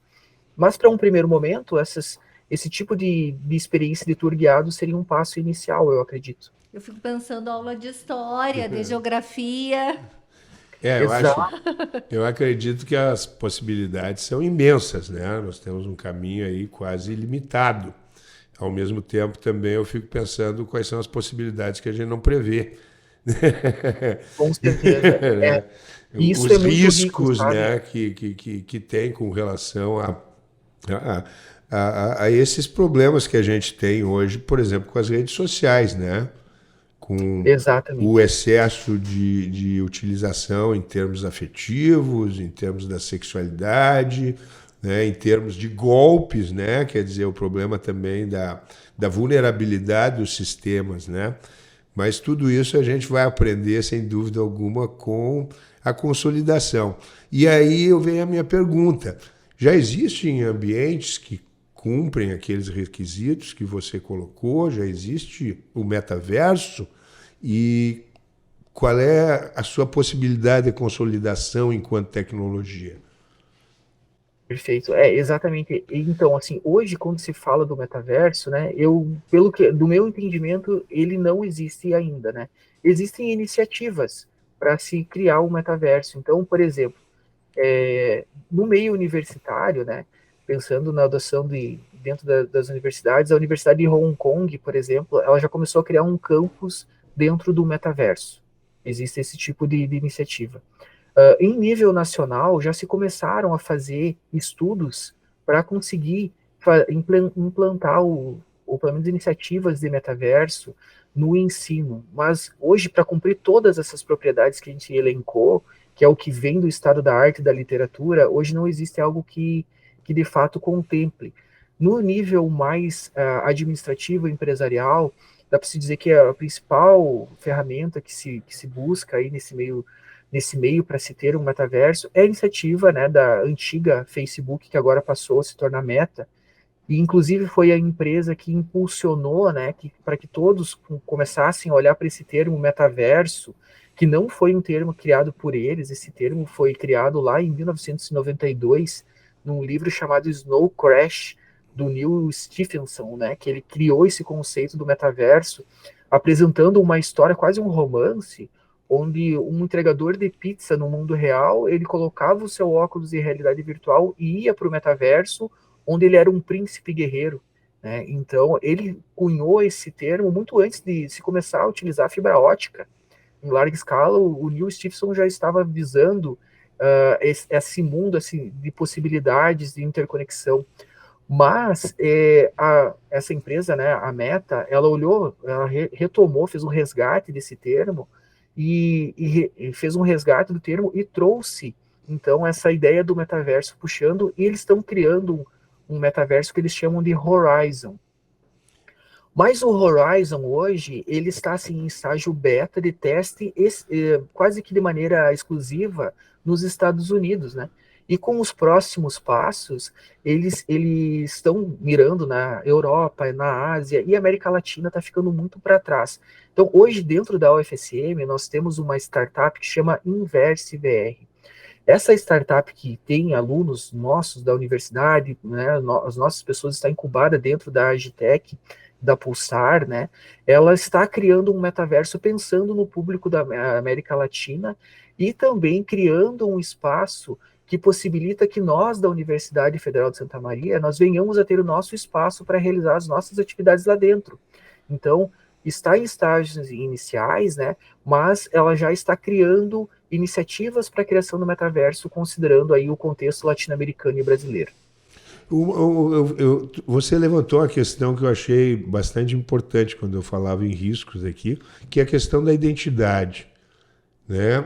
Mas para um primeiro momento, esse tipo de experiência de tour guiado seria um passo inicial, eu acredito. Eu fico pensando aula de história, de geografia. Eu acredito que as possibilidades são imensas, né? Nós temos um caminho aí quase ilimitado. Ao mesmo tempo, também eu fico pensando quais são as possibilidades que a gente não prevê. Com certeza. Isso os riscos, né, que tem com relação a esses problemas que a gente tem hoje, por exemplo, com as redes sociais, né? Com Exatamente. o excesso de utilização em termos afetivos, em termos da sexualidade, né, em termos de golpes, né, quer dizer, o problema também da vulnerabilidade dos sistemas, né? Mas tudo isso a gente vai aprender, sem dúvida alguma, com a consolidação. E aí vem a minha pergunta. Já existem ambientes que cumprem aqueles requisitos que você colocou? Já existe o metaverso? E qual é a sua possibilidade de consolidação enquanto tecnologia? Perfeito, exatamente. Então, assim, hoje quando se fala do metaverso, né, do meu entendimento, ele não existe ainda, né? Existem iniciativas para se criar um metaverso. Então, por exemplo, no meio universitário, né, pensando na adoção dentro das universidades, a Universidade de Hong Kong, por exemplo, ela já começou a criar um campus dentro do metaverso. Existe esse tipo de iniciativa. Em nível nacional, já se começaram a fazer estudos para conseguir implantar pelo menos iniciativas de metaverso no ensino. Mas hoje, para cumprir todas essas propriedades que a gente elencou, que é o que vem do estado da arte e da literatura, hoje não existe algo que de fato contemple. No nível mais administrativo e empresarial, dá para se dizer que a principal ferramenta que se busca aí nesse meio para se ter um metaverso é a iniciativa, né, da antiga Facebook, que agora passou a se tornar Meta, e inclusive foi a empresa que impulsionou, né, para que todos começassem a olhar para esse termo metaverso, que não foi um termo criado por eles, esse termo foi criado lá em 1992, num livro chamado Snow Crash, do Neil Stephenson, né, que ele criou esse conceito do metaverso, apresentando uma história, quase um romance, onde um entregador de pizza no mundo real, ele colocava o seu óculos de realidade virtual e ia para o metaverso, onde ele era um príncipe guerreiro, né? Então, ele cunhou esse termo muito antes de se começar a utilizar a fibra ótica. Em larga escala, o Neil Stephenson já estava visando esse mundo assim, de possibilidades de interconexão. Mas essa empresa, né, a Meta, ela olhou, ela retomou, fez um resgate desse termo, e fez um resgate do termo e trouxe, então, essa ideia do metaverso puxando, e eles estão criando um metaverso que eles chamam de Horizon. Mas o Horizon hoje, ele está assim, em estágio beta de teste, quase que de maneira exclusiva, nos Estados Unidos, né? E com os próximos passos, eles estão mirando na Europa, na Ásia, e a América Latina está ficando muito para trás. Então, hoje, dentro da UFSM, nós temos uma startup que chama Inverse VR. Essa startup que tem alunos nossos da universidade, né, as nossas pessoas estão incubadas dentro da Agitec, da Pulsar, né, ela está criando um metaverso pensando no público da América Latina e também criando um espaço que possibilita que nós, da Universidade Federal de Santa Maria, nós venhamos a ter o nosso espaço para realizar as nossas atividades lá dentro. Então, está em estágios iniciais, né, mas ela já está criando iniciativas para a criação do metaverso, considerando aí o contexto latino-americano e brasileiro. Você levantou uma questão que eu achei bastante importante quando eu falava em riscos aqui, que é a questão da identidade. né?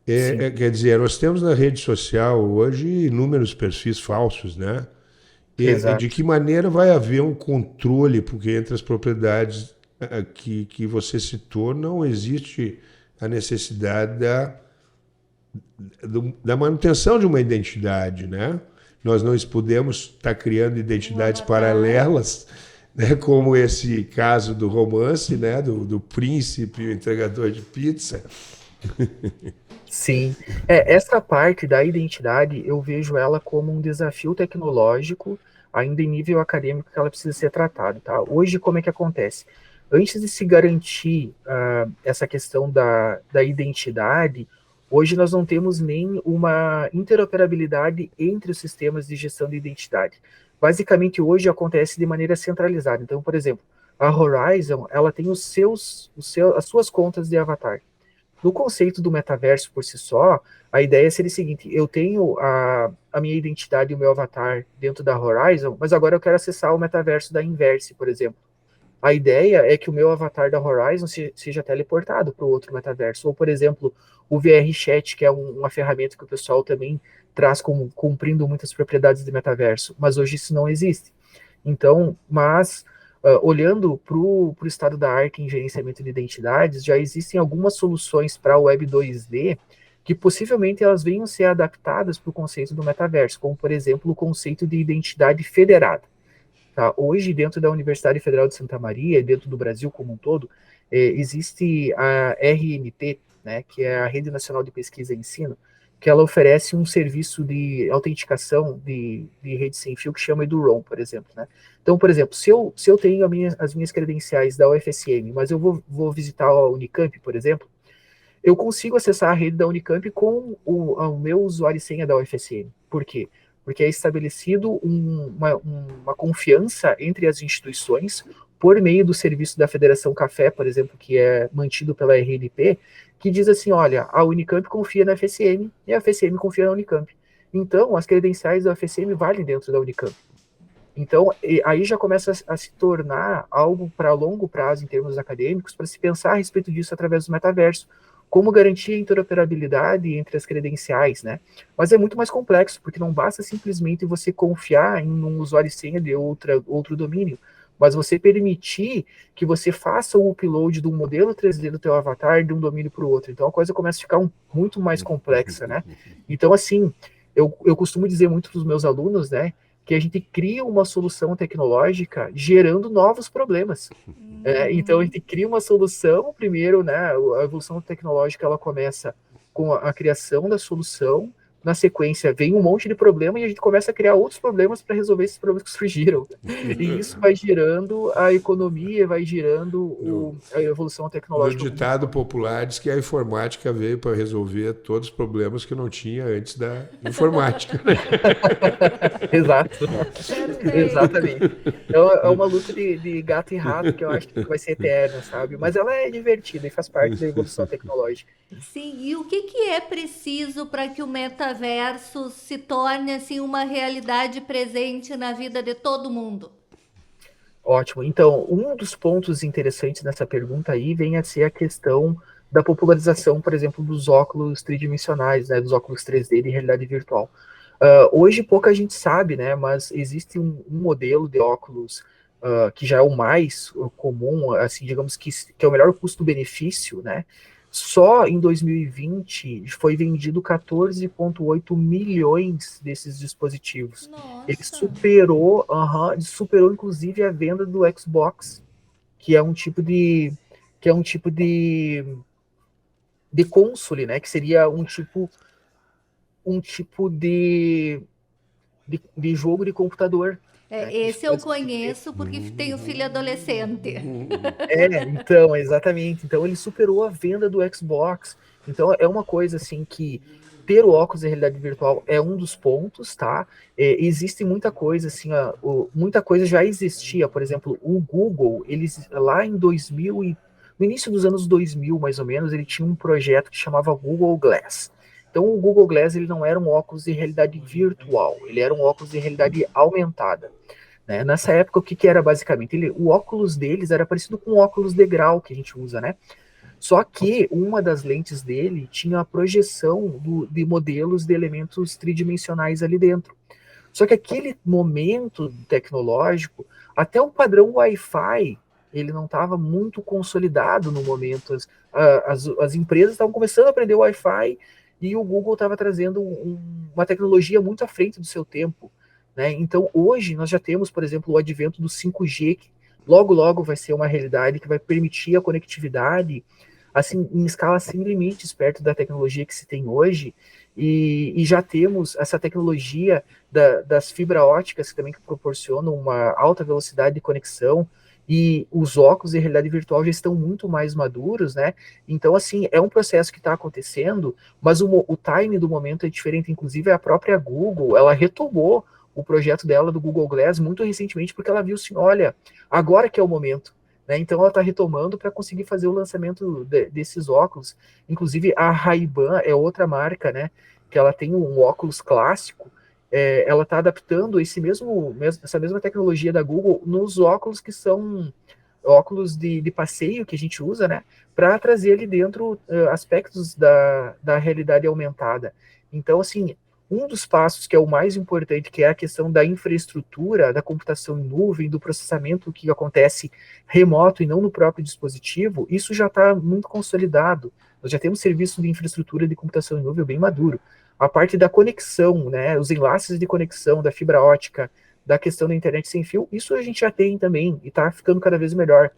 Sim, Quer dizer, nós temos na rede social hoje inúmeros perfis falsos, né? De exato. que maneira vai haver um controle, porque entre as propriedades que você citou não existe a necessidade da manutenção de uma identidade, né? Nós não podemos estar criando Um identidades avatar. paralelas, né? Como esse caso do romance, né? Do príncipe, o entregador de pizza. Sim, essa parte da identidade eu vejo ela como um desafio tecnológico, ainda em nível acadêmico, que ela precisa ser tratada, tá? Hoje, como é que acontece? Antes de se garantir essa questão da identidade, hoje nós não temos nem uma interoperabilidade entre os sistemas de gestão de identidade. Basicamente, hoje acontece de maneira centralizada. Então, por exemplo, a Horizon, ela tem as suas contas de avatar. No conceito do metaverso por si só, a ideia seria o seguinte: eu tenho a minha identidade e o meu avatar dentro da Horizon, mas agora eu quero acessar o metaverso da Inverse, por exemplo. A ideia é que o meu avatar da Horizon seja teleportado para o outro metaverso. Ou, por exemplo, o VR Chat, que é uma ferramenta que o pessoal também traz como cumprindo muitas propriedades de metaverso, mas hoje isso não existe. Então, mas olhando para o estado da arte em gerenciamento de identidades, já existem algumas soluções para a Web 2D que possivelmente elas venham ser adaptadas para o conceito do metaverso, como, por exemplo, o conceito de identidade federada. Tá? Hoje, dentro da Universidade Federal de Santa Maria, dentro do Brasil como um todo, existe a RNP, né, que é a Rede Nacional de Pesquisa e Ensino, que ela oferece um serviço de autenticação de rede sem fio que chama EduROM, por exemplo. Né? Então, por exemplo, se eu tenho as minhas credenciais da UFSM, mas eu vou visitar a Unicamp, por exemplo, eu consigo acessar a rede da Unicamp com o meu usuário e senha da UFSM. Por quê? Porque é estabelecido uma confiança entre as instituições por meio do serviço da Federação Café, por exemplo, que é mantido pela RNP, que diz assim, olha, a Unicamp confia na FSM e a FSM confia na Unicamp. Então, as credenciais da FSM valem dentro da Unicamp. Então, aí já começa a se tornar algo para longo prazo em termos acadêmicos, para se pensar a respeito disso através do metaverso. Como garantir a interoperabilidade entre as credenciais, né? Mas é muito mais complexo, porque não basta simplesmente você confiar em um usuário e senha de outro domínio, mas você permitir que você faça o upload de um modelo 3D do teu avatar de um domínio para o outro. Então a coisa começa a ficar muito mais complexa, né? Então, assim, eu costumo dizer muito para os meus alunos, né? Que a gente cria uma solução tecnológica gerando novos problemas. Então a gente cria uma solução, primeiro, né? A evolução tecnológica ela começa com a criação da solução, na sequência vem um monte de problema e a gente começa a criar outros problemas para resolver esses problemas que surgiram. E isso vai girando a economia, vai girando a evolução No tecnológica como um ditado todo. popular diz que a informática veio para resolver todos os problemas que não tinha antes da informática, né? Exato. Perfeito. Exatamente. Então é uma luta de gato e rato que eu acho que vai ser eterna, sabe? Mas ela é divertida e faz parte da evolução tecnológica. Sim, e o que que é preciso para que o metaverso se torne assim uma realidade presente na vida de todo mundo? Ótimo. Então, um dos pontos interessantes nessa pergunta aí vem a ser a questão da popularização, por exemplo, dos óculos tridimensionais, né, dos óculos 3D de realidade virtual. Hoje pouca gente sabe, né, mas existe um modelo de óculos que já é o mais comum, assim, digamos que é o melhor custo-benefício, né? Só em 2020 foi vendido 14,8 milhões desses dispositivos. Ele Nossa. superou inclusive a venda do Xbox, que é um tipo de console, né? Que seria um tipo de jogo de computador, né? Que Esse eu pode se dizer. conheço porque tenho filho adolescente. Então, exatamente. Então ele superou a venda do Xbox. Então é uma coisa assim que ter o óculos de realidade virtual é um dos pontos, tá? Existe muita coisa assim, muita coisa já existia. Por exemplo, o Google, eles lá em 2000 no início dos anos 2000, mais ou menos, ele tinha um projeto que chamava Google Glass. Então o Google Glass ele não era um óculos de realidade virtual, ele era um óculos de realidade aumentada. Né? Nessa época, o que era basicamente? O óculos deles era parecido com o óculos de grau que a gente usa, né? Só que uma das lentes dele tinha a projeção de modelos de elementos tridimensionais ali dentro. Só que aquele momento tecnológico, até o padrão Wi-Fi, ele não estava muito consolidado no momento. As empresas estavam começando a aprender o Wi-Fi e o Google estava trazendo uma tecnologia muito à frente do seu tempo. Né? Então, hoje, nós já temos, por exemplo, o advento do 5G, que logo, logo vai ser uma realidade que vai permitir a conectividade assim, em escala sem limites, perto da tecnologia que se tem hoje, e já temos essa tecnologia das fibra óticas, que também proporcionam uma alta velocidade de conexão, e os óculos de realidade virtual já estão muito mais maduros, né? Então, assim, é um processo que está acontecendo, mas o time do momento é diferente. Inclusive, a própria Google, ela retomou o projeto dela do Google Glass muito recentemente, porque ela viu assim, olha, agora que é o momento. Né? Então, ela está retomando para conseguir fazer o lançamento desses óculos. Inclusive, a Ray-Ban é outra marca, né? Que ela tem um óculos clássico, ela está adaptando essa mesma tecnologia da Google nos óculos que são óculos de passeio que a gente usa, né, para trazer ali dentro aspectos da realidade aumentada. Então, assim, um dos passos que é o mais importante, que é a questão da infraestrutura, da computação em nuvem, do processamento que acontece remoto e não no próprio dispositivo, isso já está muito consolidado. Nós já temos serviço de infraestrutura de computação em nuvem bem maduro. A parte da conexão, né, os enlaces de conexão da fibra ótica, da questão da internet sem fio, isso a gente já tem também e está ficando cada vez melhor.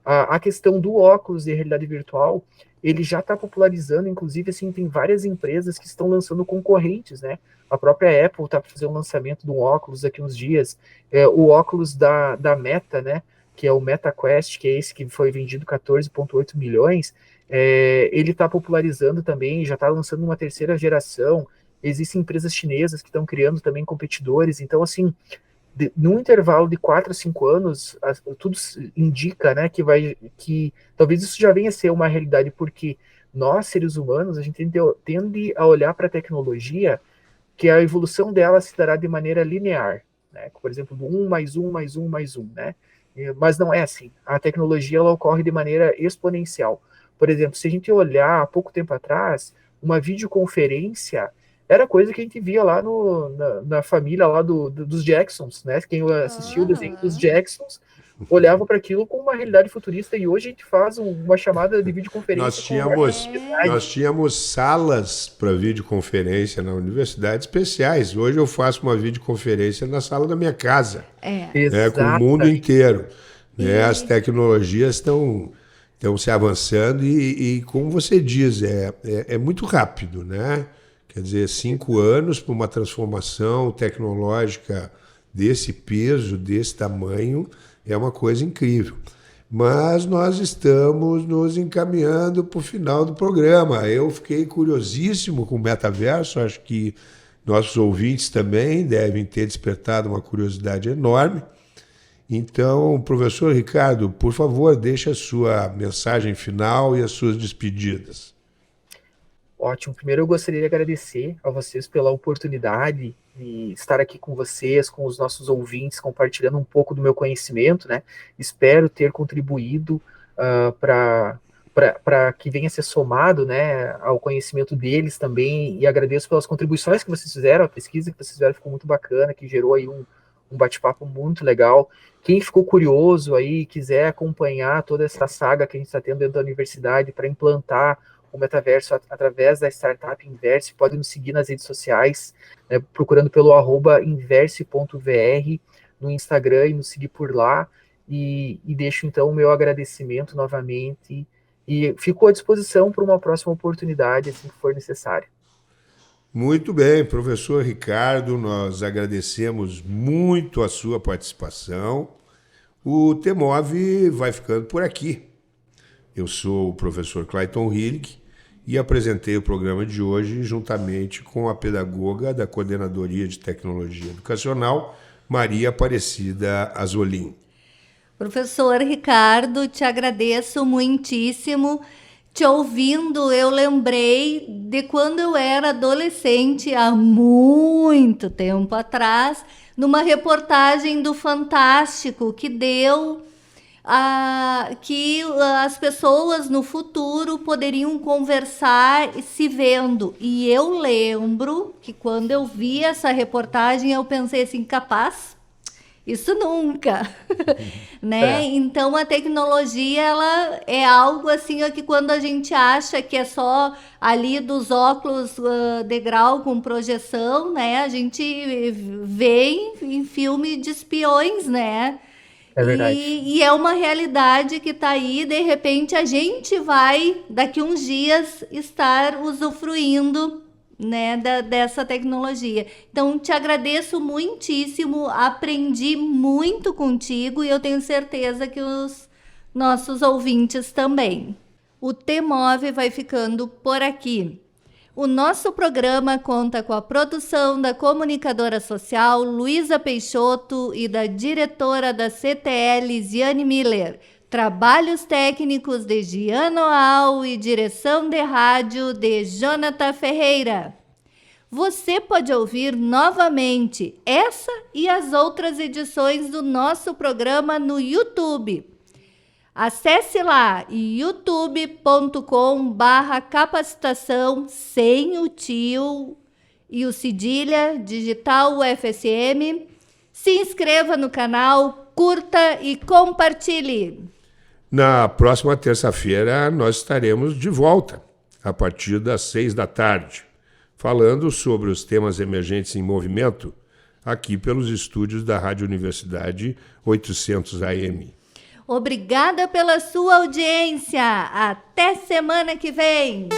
A questão do óculos de realidade virtual, ele já está popularizando, inclusive, assim, tem várias empresas que estão lançando concorrentes, né? A própria Apple está para fazer um lançamento de um óculos daqui uns dias, o óculos da Meta, né? Que é o MetaQuest, que é esse que foi vendido 14,8 milhões, ele está popularizando também, já está lançando uma terceira geração. Existem empresas chinesas que estão criando também competidores. Então, assim, num intervalo de 4 a 5 anos, tudo indica, né, que talvez isso já venha a ser uma realidade, porque nós, seres humanos, a gente tende a olhar para a tecnologia que a evolução dela se dará de maneira linear, né? Por exemplo, do 1 mais 1 mais 1 mais 1, né? Mas não é assim. A tecnologia ela ocorre de maneira exponencial. Por exemplo, se a gente olhar há pouco tempo atrás, uma videoconferência era coisa que a gente via lá na família lá dos Jacksons, né? Quem assistiu o desenho dos Jacksons olhava para aquilo com uma realidade futurista, e hoje a gente faz uma chamada de videoconferência. Nós tínhamos salas para videoconferência na universidade especiais. Hoje eu faço uma videoconferência na sala da minha casa, com o mundo inteiro. Né? As tecnologias estão se avançando e, como você diz, é muito rápido, né? Quer dizer, 5 anos para uma transformação tecnológica desse peso, desse tamanho, é uma coisa incrível. Mas nós estamos nos encaminhando para o final do programa. Eu fiquei curiosíssimo com o metaverso, acho que nossos ouvintes também devem ter despertado uma curiosidade enorme. Então, professor Ricardo, por favor, deixe a sua mensagem final e as suas despedidas. Ótimo. Primeiro eu gostaria de agradecer a vocês pela oportunidade de estar aqui com vocês, com os nossos ouvintes, compartilhando um pouco do meu conhecimento, né? Espero ter contribuído para que venha a ser somado, né, ao conhecimento deles também, e agradeço pelas contribuições que vocês fizeram, a pesquisa que vocês fizeram ficou muito bacana, que gerou aí um bate-papo muito legal. Quem ficou curioso aí, quiser acompanhar toda essa saga que a gente está tendo dentro da universidade para implantar o metaverso através da startup Inverse, pode nos seguir nas redes sociais, né, procurando pelo @inverse.vr no Instagram e nos seguir por lá, e deixo então o meu agradecimento novamente e fico à disposição para uma próxima oportunidade, assim que for necessário. Muito bem, professor Ricardo, nós agradecemos muito a sua participação. O TEMOV vai ficando por aqui. Eu sou o professor Clayton Hillig e apresentei o programa de hoje juntamente com a pedagoga da Coordenadoria de Tecnologia Educacional, Maria Aparecida Azolim. Professor Ricardo, te agradeço muitíssimo. Te ouvindo, eu lembrei de quando eu era adolescente, há muito tempo atrás, numa reportagem do Fantástico que deu que as pessoas no futuro poderiam conversar se vendo. E eu lembro que quando eu vi essa reportagem, eu pensei assim, capaz? Isso nunca, né? Então a tecnologia, ela é algo assim que quando a gente acha que é só ali dos óculos de grau com projeção, né? A gente vê em filme de espiões, né? É verdade. E é uma realidade que está aí, de repente a gente vai, daqui uns dias, estar usufruindo, né, dessa tecnologia. Então, te agradeço muitíssimo, aprendi muito contigo e eu tenho certeza que os nossos ouvintes também. O T-Move vai ficando por aqui. O nosso programa conta com a produção da comunicadora social Luísa Peixoto e da diretora da CTL, Ziane Miller. Trabalhos técnicos de Giano Al e direção de rádio de Jonathan Ferreira. Você pode ouvir novamente essa e as outras edições do nosso programa no YouTube. Acesse lá youtube.com/capacitação sem o tio e o cedilha digital UFSM. Se inscreva no canal, curta e compartilhe. Na próxima terça-feira nós estaremos de volta, a partir das 6 da tarde, falando sobre os temas emergentes em movimento, aqui pelos estúdios da Rádio Universidade 800 AM. Obrigada pela sua audiência. Até semana que vem.